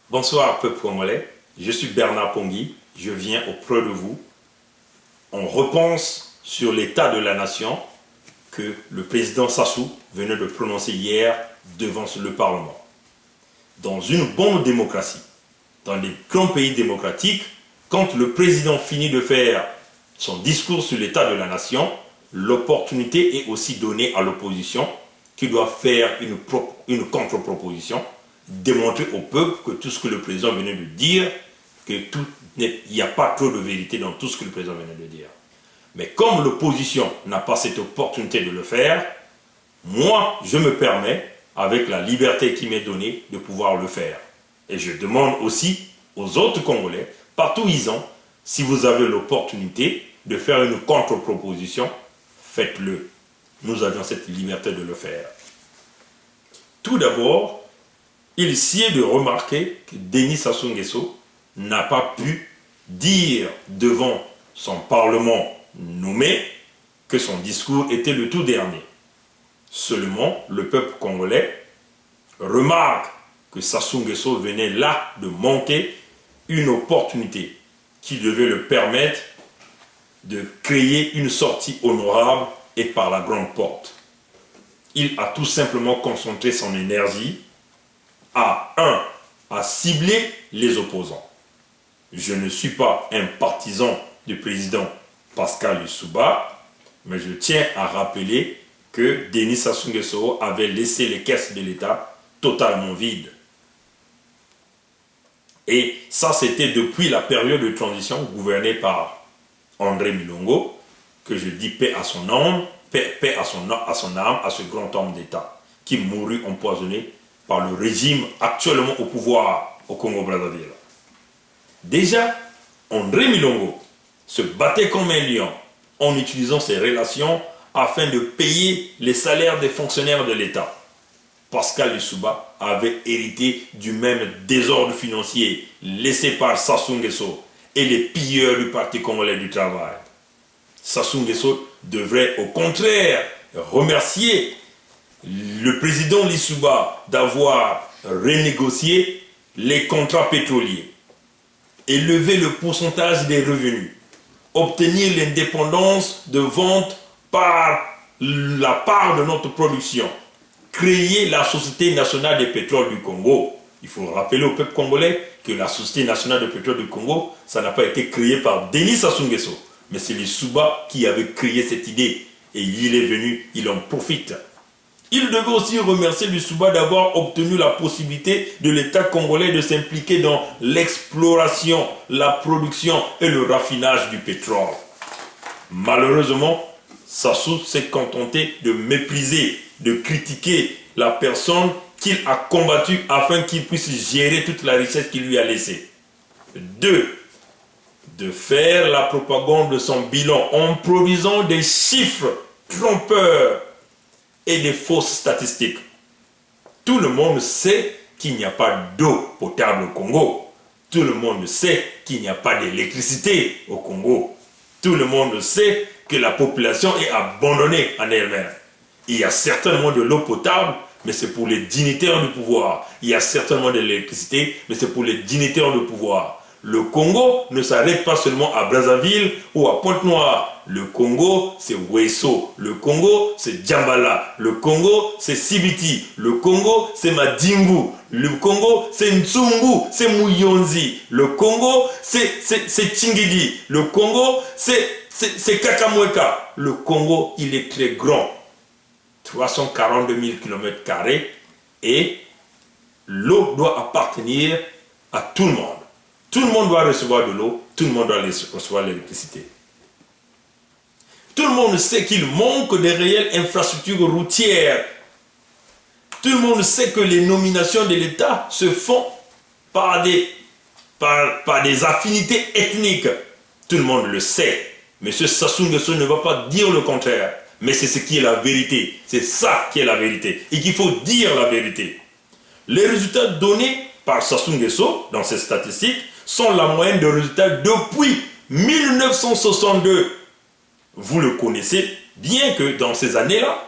Bonsoir peuple congolais, je suis Bernard Pongui, je viens auprès de vous. On repense sur l'état de la nation que le président Sassou venait de prononcer hier devant le Parlement. Dans une bonne démocratie, dans les grands pays démocratiques, quand le président finit de faire son discours sur l'état de la nation, l'opportunité est aussi donnée à l'opposition qui doit faire une contre-proposition, démontrer au peuple que tout ce que le président venait de dire, qu'il n'y a pas trop de vérité dans tout ce que le président venait de dire. Mais comme l'opposition n'a pas cette opportunité de le faire, moi, je me permets, avec la liberté qui m'est donnée, de pouvoir le faire. Et je demande aussi aux autres Congolais, partout où ils sont, si vous avez l'opportunité de faire une contre-proposition, faites-le. Nous avions cette liberté de le faire. Tout d'abord, il sied de remarquer que Denis Sassou Nguesso n'a pas pu dire devant son parlement nommé que son discours était le tout dernier. Seulement, le peuple congolais remarque que Sassou Nguesso venait là de manquer une opportunité qui devait le permettre de créer une sortie honorable et par la grande porte. Il a tout simplement concentré son énergie à cibler les opposants. Je ne suis pas un partisan du président Pascal Lissouba, mais je tiens à rappeler que Denis Sassou Nguesso avait laissé les caisses de l'État totalement vides. Et ça, c'était depuis la période de transition gouvernée par André Milongo, que je dis paix à son âme, paix à son âme, à ce grand homme d'État, qui mourut empoisonné par le régime actuellement au pouvoir au Congo-Brazzaville. Déjà, André Milongo se battait comme un lion en utilisant ses relations afin de payer les salaires des fonctionnaires de l'État. Pascal Lissouba avait hérité du même désordre financier laissé par Sassou Nguesso et les pilleurs du Parti congolais du travail. Sassou Nguesso devrait au contraire remercier le président Lissouba d'avoir renégocié les contrats pétroliers, élever le pourcentage des revenus, obtenir l'indépendance de vente par la part de notre production, créer la Société nationale des pétroles du Congo. Il faut rappeler au peuple congolais que la Société nationale des pétroles du Congo, ça n'a pas été créé par Denis Sassou Nguesso, mais c'est Lissouba qui avait créé cette idée. Et il est venu, il en profite. Il devait aussi remercier Lissouba d'avoir obtenu la possibilité de l'État congolais de s'impliquer dans l'exploration, la production et le raffinage du pétrole. Malheureusement, Sassou s'est contenté de mépriser, de critiquer la personne qu'il a combattue afin qu'il puisse gérer toute la richesse qu'il lui a laissée. 2. De faire la propagande de son bilan en produisant des chiffres trompeurs et des fausses statistiques. Tout le monde sait qu'il n'y a pas d'eau potable au Congo. Tout le monde sait qu'il n'y a pas d'électricité au Congo. Tout le monde sait que la population est abandonnée en elle-même. Il y a certainement de l'eau potable, mais c'est pour les dignitaires du pouvoir. Il y a certainement de l'électricité, mais c'est pour les dignitaires du pouvoir. Le Congo ne s'arrête pas seulement à Brazzaville ou à Pointe-Noire. Le Congo, c'est Wesso. Le Congo, c'est Djambala. Le Congo, c'est Sibiti. Le Congo, c'est Madingu. Le Congo, c'est Ntsumbu. C'est Muyonzi. Le Congo, c'est Tchingidi. Le Congo, c'est Kakamweka. Le Congo, il est très grand. 342 000 km² et l'eau doit appartenir à tout le monde. Tout le monde doit recevoir de l'eau, tout le monde doit recevoir l'électricité. Tout le monde sait qu'il manque de réelles infrastructures routières. Tout le monde sait que les nominations de l'État se font par des affinités ethniques. Tout le monde le sait. M. Sassou Nguesso ne va pas dire le contraire. Mais c'est ce qui est la vérité. C'est ça qui est la vérité. Et qu'il faut dire la vérité. Les résultats donnés par Sassou Nguesso dans ces statistiques sont la moyenne de résultats depuis 1962. Vous le connaissez bien que dans ces années-là,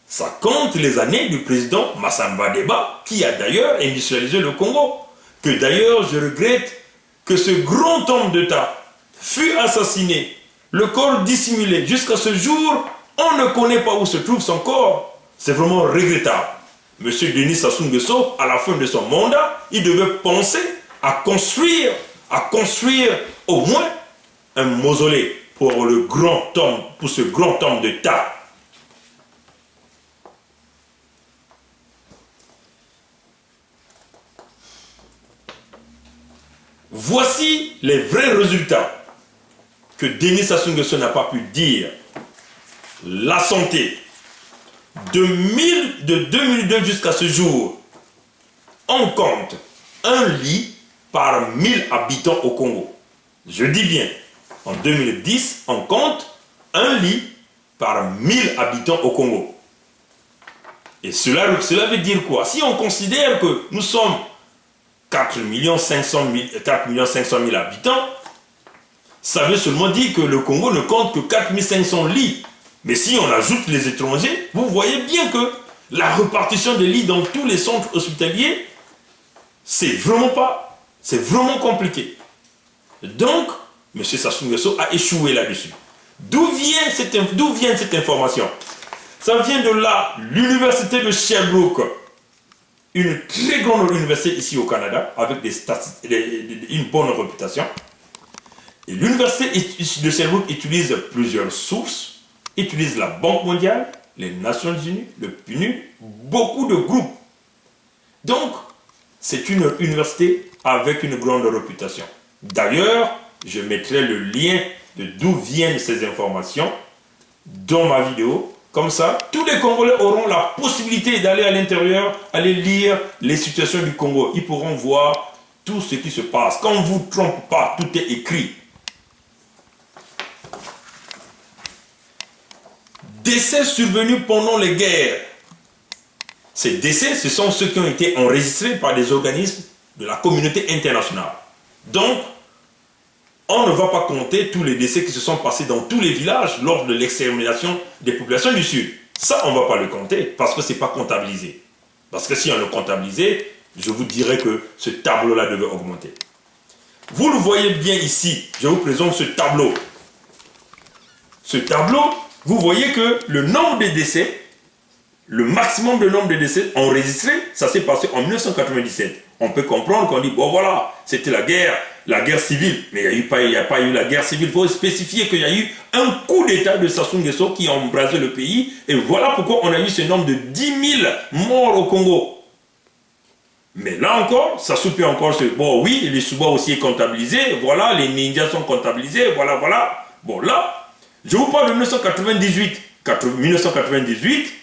ça compte les années du président Massamba Deba, qui a d'ailleurs industrialisé le Congo. que d'ailleurs je regrette que ce grand homme d'État fut assassiné, le corps dissimulé. Jusqu'à ce jour, on ne connaît pas où se trouve son corps. C'est vraiment regrettable. Monsieur Denis Sassou Nguesso, à la fin de son mandat, il devait penser à construire au moins un mausolée pour ce grand homme d'État. Voici les vrais résultats que Denis Sassou Nguesso n'a pas pu dire. La santé. De 2002 jusqu'à ce jour, on compte un lit par 1000 habitants au Congo. Je dis bien, en 2010, on compte un lit par 1000 habitants au Congo. Et cela veut dire quoi? Si on considère que nous sommes 4 500 000 habitants, ça veut seulement dire que le Congo ne compte que 4 500 lits. Mais si on ajoute les étrangers, vous voyez bien que la répartition des lits dans tous les centres hospitaliers, c'est vraiment compliqué. Donc, M. Sassou Nguesso a échoué là-dessus. D'où vient cette information? Ça vient de l'université de Sherbrooke, une très grande université ici au Canada, avec une bonne réputation. Et l'université de Sherbrooke utilise plusieurs sources, utilise la Banque mondiale, les Nations unies, le PNUD, beaucoup de groupes. Donc, c'est une université avec une grande réputation. D'ailleurs, je mettrai le lien de d'où viennent ces informations dans ma vidéo. Comme ça, tous les Congolais auront la possibilité d'aller à l'intérieur, aller lire les situations du Congo. Ils pourront voir tout ce qui se passe. Quand on ne vous trompe pas, tout est écrit. Décès survenus pendant les guerres. Ces décès, ce sont ceux qui ont été enregistrés par des organismes de la communauté internationale. Donc, on ne va pas compter tous les décès qui se sont passés dans tous les villages lors de l'extermination des populations du Sud. Ça, on ne va pas le compter parce que ce n'est pas comptabilisé. Parce que si on le comptabilisait, je vous dirais que ce tableau-là devait augmenter. Vous le voyez bien ici. Je vous présente ce tableau. Ce tableau, vous voyez que le nombre de décès, le maximum de nombre de décès enregistrés, ça s'est passé en 1997. On peut comprendre qu'on dit, bon voilà, c'était la guerre civile. Mais il n'y a pas eu la guerre civile. Il faut spécifier qu'il y a eu un coup d'État de Sassou Nguesso qui a embrasé le pays. Et voilà pourquoi on a eu ce nombre de 10 000 morts au Congo. Mais là encore, Sassou peut encore se... Bon oui, les Souba aussi est comptabilisé. Voilà, les ninjas sont comptabilisés. Voilà, voilà. Bon là... Je vous parle de 1998. 1998,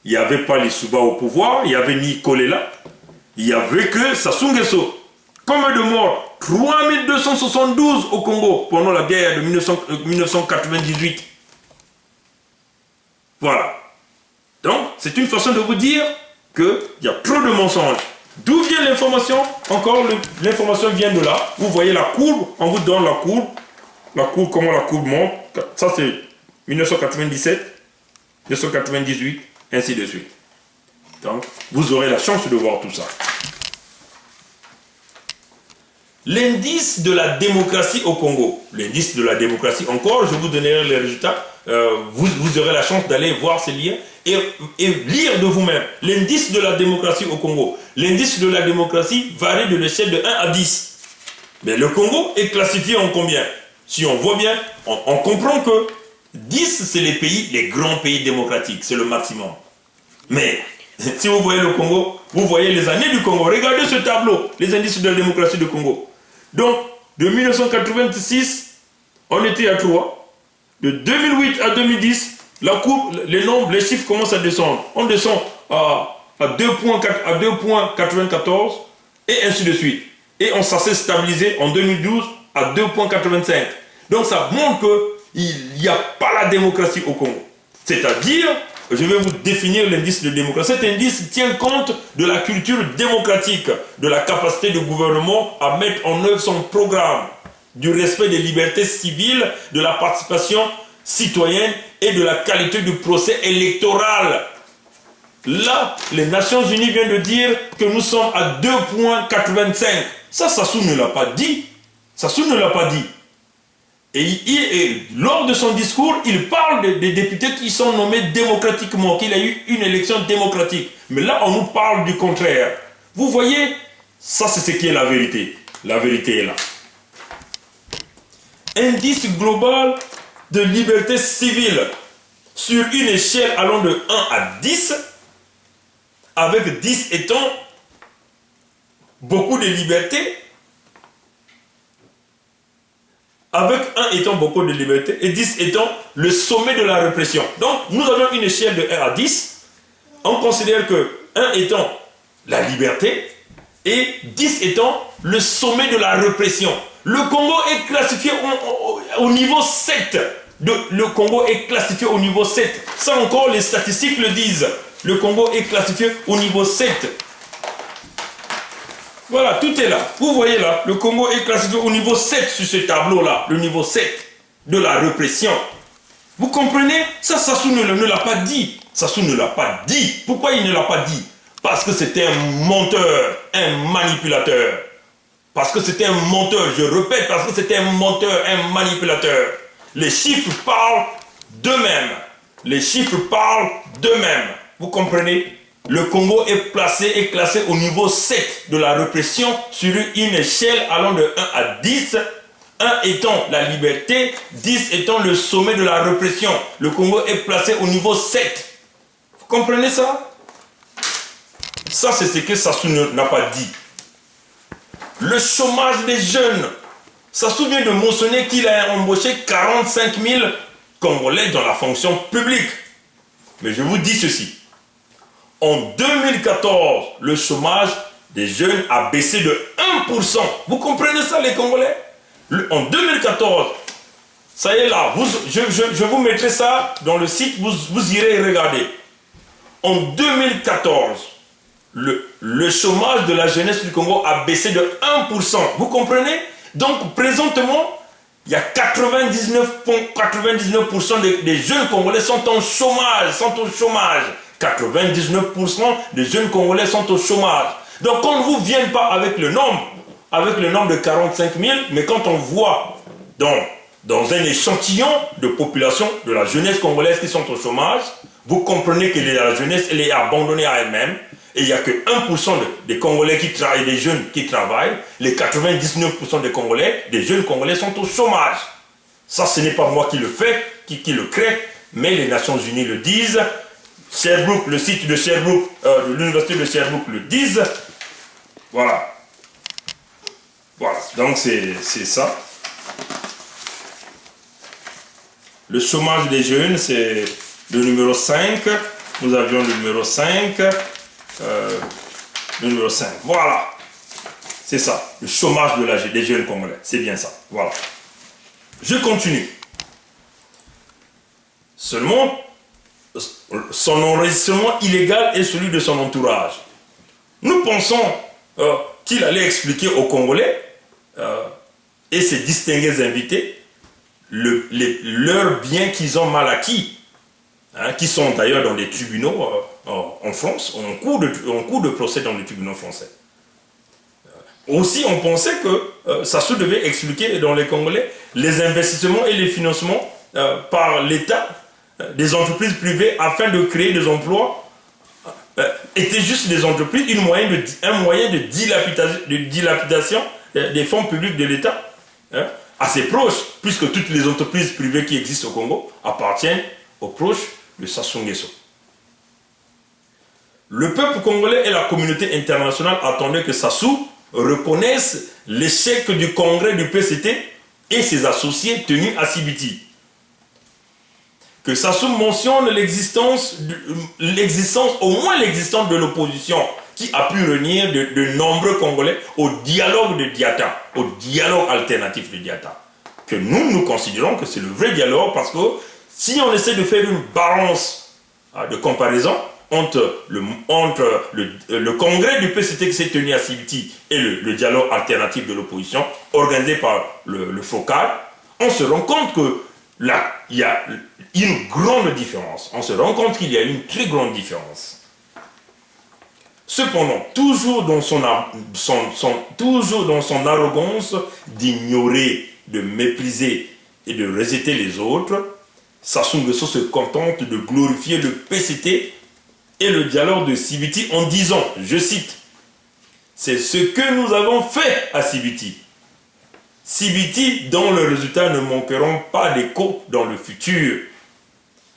il n'y avait pas les Souba au pouvoir, il n'y avait ni Kolela, il n'y avait que Sassou Nguesso. Combien de morts? 3272 au Congo pendant la guerre de 1998. Voilà. Donc, c'est une façon de vous dire qu'il y a trop de mensonges. D'où vient l'information? Encore, l'information vient de là. Vous voyez la courbe, on vous donne la courbe. Comment la courbe monte. Ça, c'est 1997, 1998, ainsi de suite. Donc, vous aurez la chance de voir tout ça. L'indice de la démocratie au Congo. L'indice de la démocratie, encore, je vous donnerai les résultats. Vous aurez la chance d'aller voir ces liens et lire de vous-même. L'indice de la démocratie au Congo. L'indice de la démocratie varie de l'échelle de 1 à 10. Mais le Congo est classifié en combien? Si on voit bien, on comprend que 10, c'est les grands pays démocratiques, c'est le maximum. Mais, si vous voyez le Congo, vous voyez les années du Congo. Regardez ce tableau, les indices de la démocratie du Congo. Donc, de 1986, on était à 3. De 2008 à 2010, la courbe, les chiffres commencent à descendre. On descend à 2,94 et ainsi de suite. Et on s'est stabilisé en 2012 à 2,85. Donc ça montre qu'il n'y a pas la démocratie au Congo. C'est-à-dire, je vais vous définir l'indice de démocratie. Cet indice tient compte de la culture démocratique, de la capacité du gouvernement à mettre en œuvre son programme, du respect des libertés civiles, de la participation citoyenne et de la qualité du procès électoral. Là, les Nations Unies viennent de dire que nous sommes à 2,85. Ça, Sassou ne l'a pas dit. Sassou ne l'a pas dit. Et lors de son discours, il parle des députés qui sont nommés démocratiquement, qu'il a eu une élection démocratique. Mais là, on nous parle du contraire. Vous voyez, ça c'est ce qui est la vérité. La vérité est là. Indice global de liberté civile sur une échelle allant de 1 à 10, avec 10 étant beaucoup de liberté, avec 1 étant beaucoup de liberté et 10 étant le sommet de la répression. Donc, nous avons une échelle de 1 à 10. On considère que 1 étant la liberté et 10 étant le sommet de la répression. Le Congo est classifié au niveau 7. Le Congo est classifié au niveau 7. Ça encore, les statistiques le disent. Le Congo est classifié au niveau 7. Voilà, tout est là. Vous voyez là, le Congo est classifié au niveau 7 sur ce tableau-là. Le niveau 7 de la répression. Vous comprenez? Ça, Sassou ne l'a pas dit. Sassou ne l'a pas dit. Pourquoi il ne l'a pas dit? Parce que c'était un menteur, un manipulateur. Parce que c'était un menteur, je répète, parce que c'était un menteur, un manipulateur. Les chiffres parlent d'eux-mêmes. Les chiffres parlent d'eux-mêmes. Vous comprenez? Le Congo est classé au niveau 7 de la répression sur une échelle allant de 1 à 10. 1 étant la liberté, 10 étant le sommet de la répression. Le Congo est placé au niveau 7. Vous comprenez ça? Ça, c'est ce que Sassou n'a pas dit. Le chômage des jeunes. Sassou vient de mentionner qu'il a embauché 45 000 Congolais dans la fonction publique. Mais je vous dis ceci. En 2014, le chômage des jeunes a baissé de 1%. Vous comprenez ça, les Congolais? En 2014, ça y est là, je vous mettrai ça dans le site, vous irez regarder. En 2014, le chômage de la jeunesse du Congo a baissé de 1%. Vous comprenez? Donc, présentement, il y a 99% des jeunes Congolais sont en chômage, 99% des jeunes Congolais sont au chômage. Donc, qu'on ne vous vienne pas avec le nombre de 45 000, mais quand on voit dans un échantillon de population de la jeunesse congolaise qui sont au chômage, vous comprenez que la jeunesse, elle est abandonnée à elle-même. Et il n'y a que 1% des Congolais qui travaillent, des jeunes qui travaillent. Les 99% des Congolais, des jeunes Congolais sont au chômage. Ça, ce n'est pas moi qui le fais, qui le crée, mais les Nations Unies le disent. Sherbrooke, le site de Sherbrooke, de l'université de Sherbrooke le disent. Voilà. Voilà, donc c'est ça. Le chômage des jeunes, c'est le numéro 5. Nous avions le numéro 5. Le numéro 5. Voilà. C'est ça. Le chômage des jeunes Congolais. C'est bien ça. Voilà. Je continue. Seulement, son enregistrement illégal est celui de son entourage. Nous pensons qu'il allait expliquer aux Congolais et ses distingués invités leurs biens qu'ils ont mal acquis, hein, qui sont d'ailleurs dans des tribunaux en France, en cours de procès dans les tribunaux français. Aussi, on pensait que Sassou devait expliquer dans les Congolais les investissements et les financements par l'État des entreprises privées afin de créer des emplois étaient juste des entreprises, un moyen de dilapidation des fonds publics de l'État, hein, assez proche, puisque toutes les entreprises privées qui existent au Congo appartiennent aux proches de Sassou Nguesso. Le peuple congolais et la communauté internationale attendaient que Sassou reconnaisse l'échec du congrès du PCT et ses associés tenus à Sibiti. Que Sassou mentionne l'existence, au moins l'existence de l'opposition qui a pu réunir de nombreux Congolais au dialogue de Diatta, au dialogue alternatif de Diatta. Que nous considérons que c'est le vrai dialogue parce que si on essaie de faire une balance de comparaison entre le congrès du PCT qui s'est tenu à Sibiti et le dialogue alternatif de l'opposition organisé par le FOCAD, on se rend compte que là, il y a une grande différence. On se rend compte qu'il y a une très grande différence. Cependant, toujours dans son arrogance d'ignorer, de mépriser et de rejeter les autres, Sassou Nguesso se contente de glorifier le PCT et le dialogue de Sibiti en disant, je cite, « C'est ce que nous avons fait à Sibiti. Sibiti, dont les résultats ne manqueront pas d'écho dans le futur. »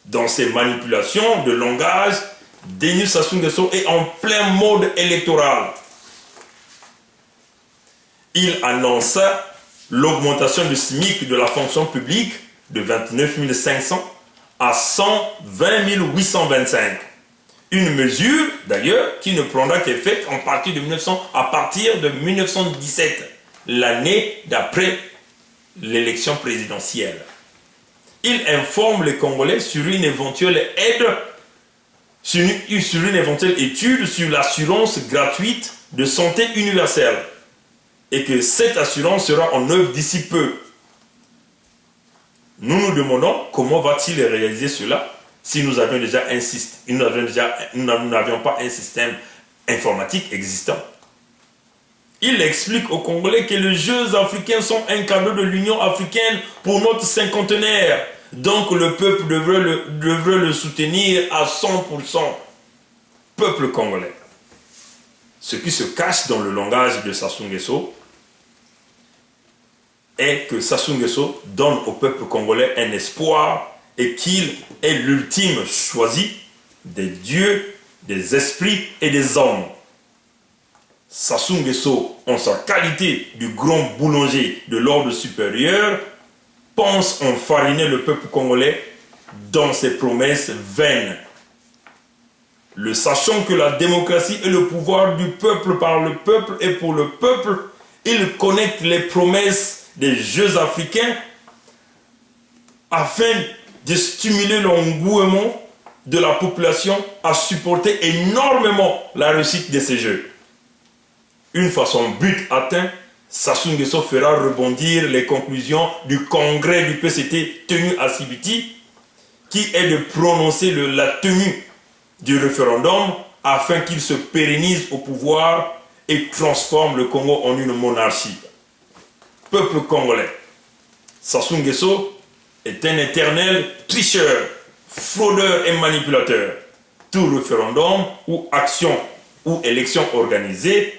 Dans ses manipulations de langage, Denis Sassou Nguesso est en plein mode électoral. Il annonça l'augmentation du SMIC de la fonction publique de 29 500 à 120 825. Une mesure, d'ailleurs, qui ne prendra qu'effet à partir de 1917, l'année d'après l'élection présidentielle. Il informe les Congolais sur une éventuelle étude sur l'assurance gratuite de santé universelle et que cette assurance sera en œuvre d'ici peu. Nous nous demandons comment va-t-il réaliser cela si nous n'avions pas un système informatique existant. Il explique aux Congolais que les Jeux africains sont un cadeau de l'Union africaine pour notre cinquantenaire. Donc le peuple devrait le soutenir à 100%. Peuple congolais. Ce qui se cache dans le langage de Sassou Nguesso est que Sassou Nguesso donne au peuple congolais un espoir et qu'il est l'ultime choisi des dieux, des esprits et des hommes. Sassou Nguesso, en sa qualité de grand boulanger de l'ordre supérieur, pense enfariner le peuple congolais dans ses promesses vaines. Le sachant que la démocratie est le pouvoir du peuple par le peuple et pour le peuple, il connecte les promesses des Jeux africains afin de stimuler l'engouement de la population à supporter énormément la réussite de ces Jeux. Une fois son but atteint, Sassou Nguesso fera rebondir les conclusions du congrès du PCT tenu à Sibiti, qui est de prononcer la tenue du référendum afin qu'il se pérennise au pouvoir et transforme le Congo en une monarchie. Peuple congolais, Sassou Nguesso est un éternel tricheur, fraudeur et manipulateur. Tout référendum ou action ou élection organisée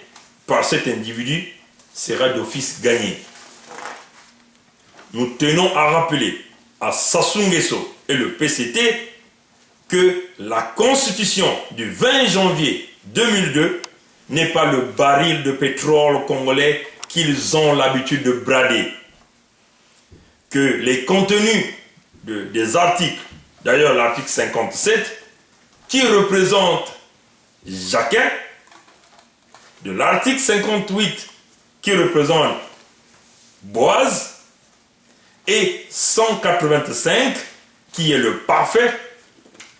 par cet individu sera d'office gagné. Nous tenons à rappeler à Sassou Nguesso et le PCT que la Constitution du 20 janvier 2002 n'est pas le baril de pétrole congolais qu'ils ont l'habitude de brader. Que les contenus des articles, d'ailleurs l'article 57, qui représente Jacquin, de l'article 58, qui représente Boaz, et 185, qui est le parfait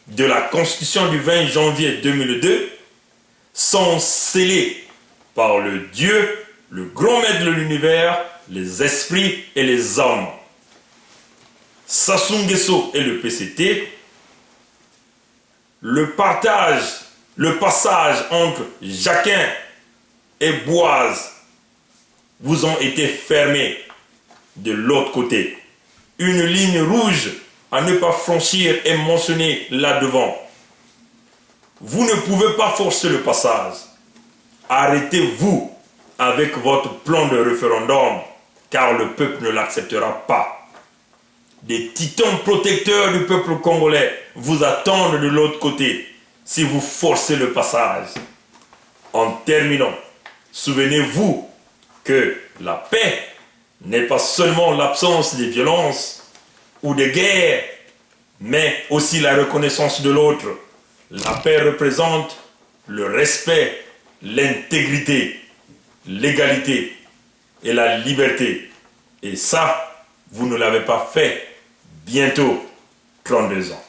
de la Constitution du 20 janvier 2002, sont scellés par le Dieu, le grand maître de l'univers, les esprits et les hommes. Sassou Nguesso et le PCT, le passage entre Jacquin et Boaz vous ont été fermés de l'autre côté. Une ligne rouge à ne pas franchir est mentionnée là-devant. Vous ne pouvez pas forcer le passage. Arrêtez-vous avec votre plan de référendum, car le peuple ne l'acceptera pas. Des titans protecteurs du peuple congolais vous attendent de l'autre côté si vous forcez le passage. En terminant, souvenez-vous que la paix n'est pas seulement l'absence de violence ou de guerre, mais aussi la reconnaissance de l'autre. La paix représente le respect, l'intégrité, l'égalité et la liberté. Et ça, vous ne l'avez pas fait bientôt 32 ans.